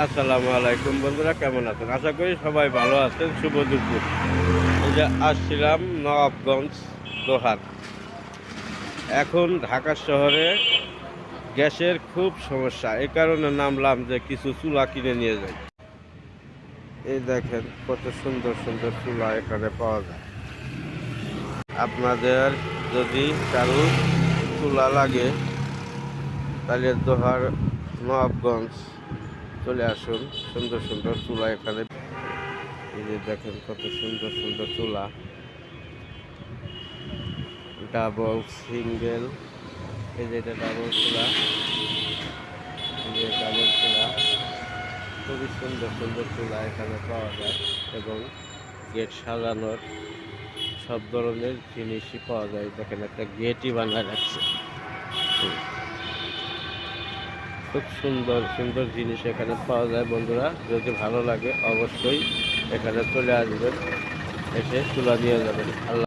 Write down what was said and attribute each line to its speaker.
Speaker 1: আসসালামু আলাইকুম বন্ধুরা, কেমন আছেন? আশা করি সবাই ভালো আছেন। শুভ দুপুর। এই যে আসছিলাম নবাবগঞ্জ দোহার। এখন ঢাকা শহরে গ্যাসের খুব সমস্যা, এই কারণে নামলাম যে কিছু চুলা কিনে নিয়ে যাই। এই দেখেন কত সুন্দর সুন্দর চুলা এখানে পাওয়া যায়। আপনাদের যদি কারো চুলা লাগে তাহলে দোহার নবাবগঞ্জ চলে আসুন। সুন্দর সুন্দর চুলা এখানে। এই যে দেখেন কত সুন্দর সুন্দর চুলা, ডাবল সিঙ্গেল। এই যে এটা ডাবল চুলা, এই যে ডাবল চুলা। খুবই সুন্দর সুন্দর চুলা এখানে পাওয়া যায় এবং গেট সাজানোর সব ধরনের জিনিসই পাওয়া যায়। দেখেন একটা গেটই বানায় রাখছে। খুব সুন্দর সুন্দর জিনিস এখানে পাওয়া যায় বন্ধুরা। যদি ভালো লাগে অবশ্যই এখানে চলে আসবেন, এসে চুলা নিয়ে যাবেন। আল্লাহ।